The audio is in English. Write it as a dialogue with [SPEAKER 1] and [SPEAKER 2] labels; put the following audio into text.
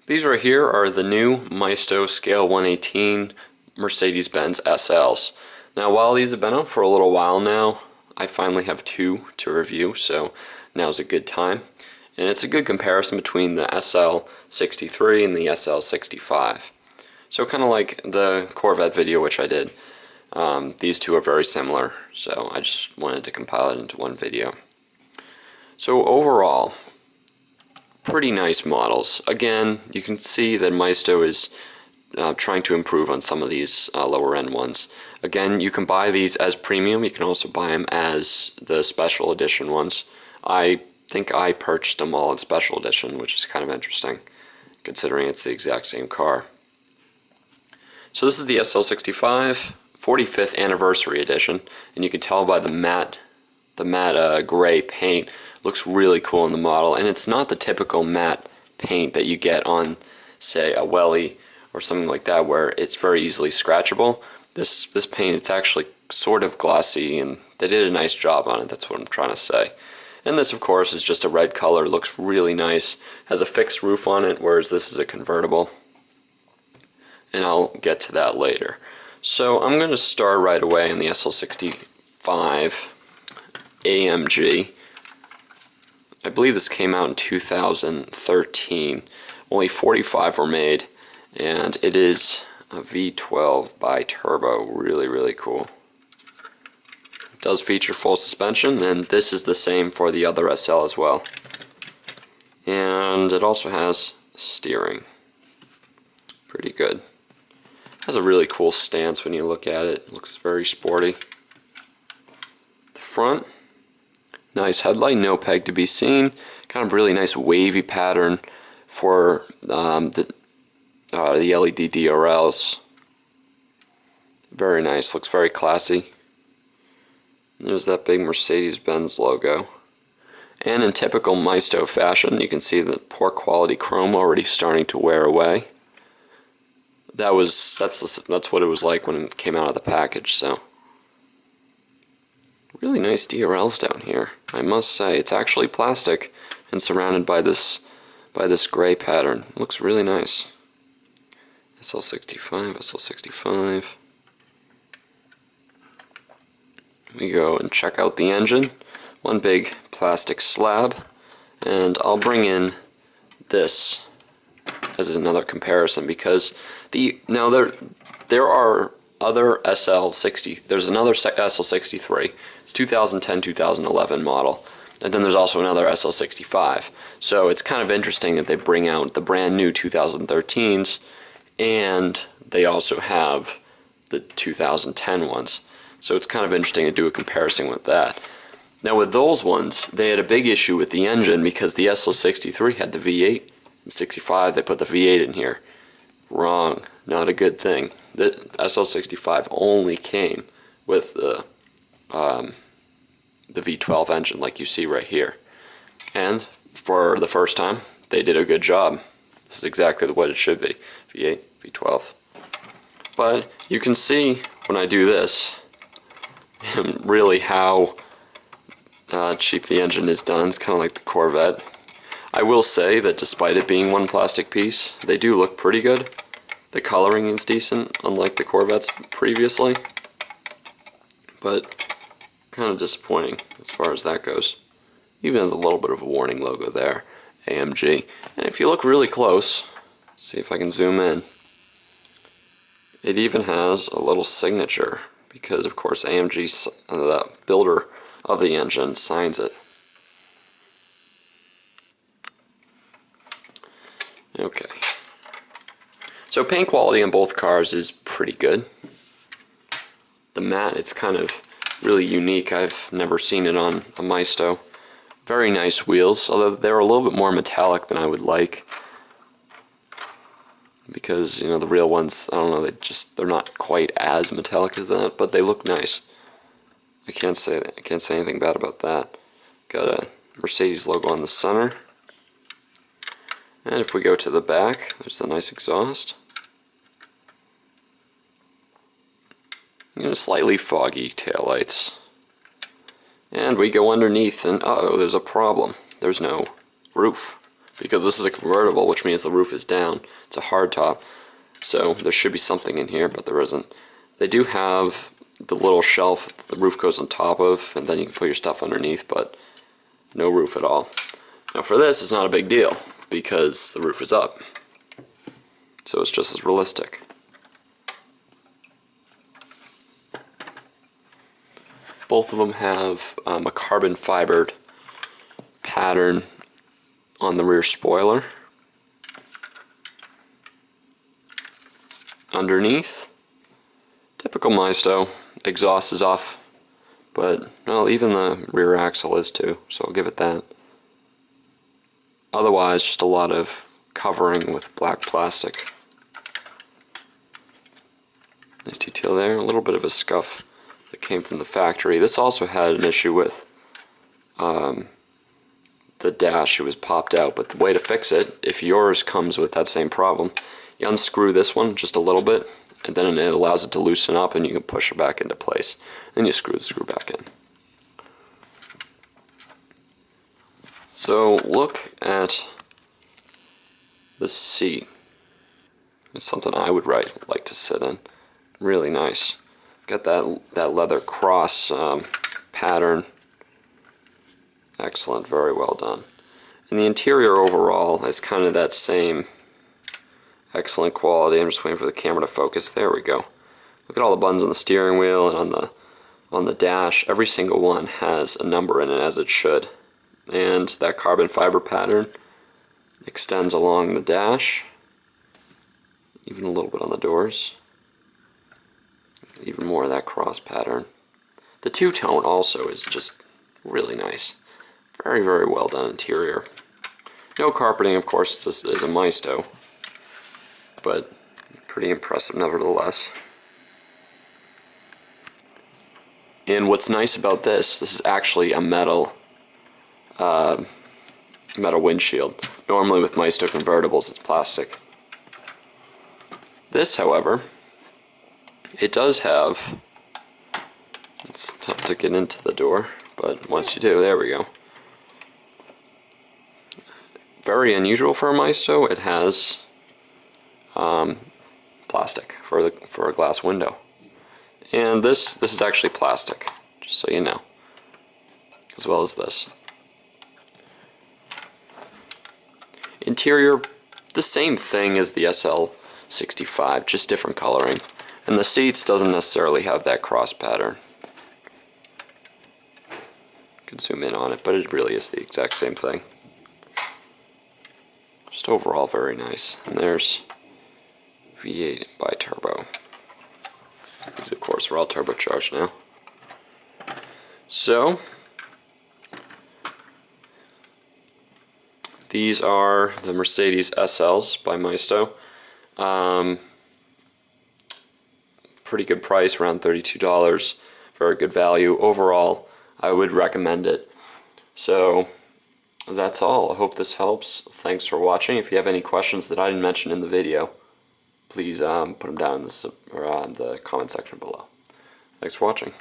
[SPEAKER 1] These right here are the new Maisto Scale 118 Mercedes-Benz SLs. Now while these have been out for a little while now, I finally have two to review, so now's a good time. And it's a good comparison between the SL63 and the SL65. So kind of like the Corvette video which I did. These two are very similar, so I just wanted to compile it into one video. So overall, pretty nice models. Again, you can see that Maisto is trying to improve on some of these lower end ones. Again, you can buy these as premium. You can also buy them as the special edition ones. I think I purchased them all in special edition, which is kind of interesting considering it's the exact same car. So this is the SL65 45th anniversary edition, and you can tell by the matte gray paint. Looks really cool in the model, and it's not the typical matte paint that you get on, say, a Welly or something like that, where it's very easily scratchable. This paint, it's actually sort of glossy, and they did a nice job on it. That's what I'm trying to say. And this, of course, is just a red color. Looks really nice. Has a fixed roof on it, whereas this is a convertible. And I'll get to that later. So I'm going to start right away on the SL65 AMG. I believe this came out in 2013. Only 45 were made, and it is a V12 bi-turbo. Really, really cool. It does feature full suspension, and this is the same for the other SL as well. And it also has steering. Pretty good. Has a really cool stance when you look at it. It looks very sporty. The front, nice headlight, no peg to be seen. Kind of really nice wavy pattern for the LED DRLs. Very nice, looks very classy. There's that big Mercedes-Benz logo. And in typical Maisto fashion, you can see the poor quality chrome already starting to wear away. That's what it was like when it came out of the package. So really nice DRLs down here, I must say. It's actually plastic and surrounded by this gray pattern. It looks really nice. SL65, SL65. We go and check out the engine. One big plastic slab, and I'll bring in this as another comparison, because there are other SL60. There's another SL63. It's 2010-2011 model, and then there's also another SL65. So it's kind of interesting that they bring out the brand new 2013s, and they also have the 2010 ones. So it's kind of interesting to do a comparison with that. Now with those ones, they had a big issue with the engine because the SL63 had the V8, and 65 they put the V8 in here. Wrong, not a good thing. The SL65 only came with the V12 engine, like you see right here. And for the first time, they did a good job. This is exactly what it should be, V8, V12. But you can see when I do this, really how cheap the engine is done. It's kind of like the Corvette. I will say that despite it being one plastic piece, they do look pretty good. The coloring is decent, unlike the Corvettes previously. But kind of disappointing as far as that goes. Even has a little bit of a warning logo there, AMG. And if you look really close, see if I can zoom in, it even has a little signature, because of course AMG, the builder of the engine, signs it. Okay. So paint quality on both cars is pretty good. The matte, it's kind of really unique. I've never seen it on a Maisto. Very nice wheels, although they're a little bit more metallic than I would like. Because, you know, the real ones, I don't know, they're not quite as metallic as that, but they look nice. I can't say anything bad about that. Got a Mercedes logo on the center. And if we go to the back, there's the nice exhaust. And slightly foggy taillights. And we go underneath, and uh-oh, there's a problem. There's no roof. because this is a convertible, which means the roof is down. It's a hard top, so there should be something in here, but there isn't. They do have the little shelf the roof goes on top of, and then you can put your stuff underneath, but no roof at all. Now for this, it's not a big deal because the roof is up, so it's just as realistic. Both of them have a carbon fibered pattern on the rear spoiler. Underneath, typical Maisto, exhaust is off, but well, even the rear axle is too, so I'll give it that. Otherwise, just a lot of covering with black plastic. Nice detail there, a little bit of a scuff that came from the factory. This also had an issue with the dash. It was popped out, but the way to fix it, if yours comes with that same problem, you unscrew this one just a little bit, and then it allows it to loosen up and you can push it back into place. Then you screw the screw back in. So look at the seat. It's something I would like to sit in. Really nice. Got that leather cross pattern. Excellent, very well done. And the interior overall is kind of that same excellent quality. I'm just waiting for the camera to focus. There we go. Look at all the buttons on the steering wheel and on the dash. Every single one has a number in it, as it should. And that carbon fiber pattern extends along the dash, even a little bit on the doors. Even more of that cross pattern. The two-tone also is just really nice. Very, very well done interior. No carpeting, of course, it's a Maisto, but pretty impressive nevertheless. And what's nice about this is actually a metal windshield. Normally with Maisto convertibles it's plastic. This, however, it does have, it's tough to get into the door, but once you do, there we go. Very unusual for a Maisto, it has plastic for a glass window. And this is actually plastic, just so you know, as well as this. Interior, the same thing as the SL65, just different coloring. And the seats doesn't necessarily have that cross pattern. You can zoom in on it, but it really is the exact same thing. Just overall very nice. And there's V8 bi-turbo. These of course are all turbocharged now. So these are the Mercedes SLs by Maisto. Pretty good price, around $32. Very good value. Overall, I would recommend it. So that's all. I hope this helps. Thanks for watching. If you have any questions that I didn't mention in the video, please put them down in the comment section below. Thanks for watching.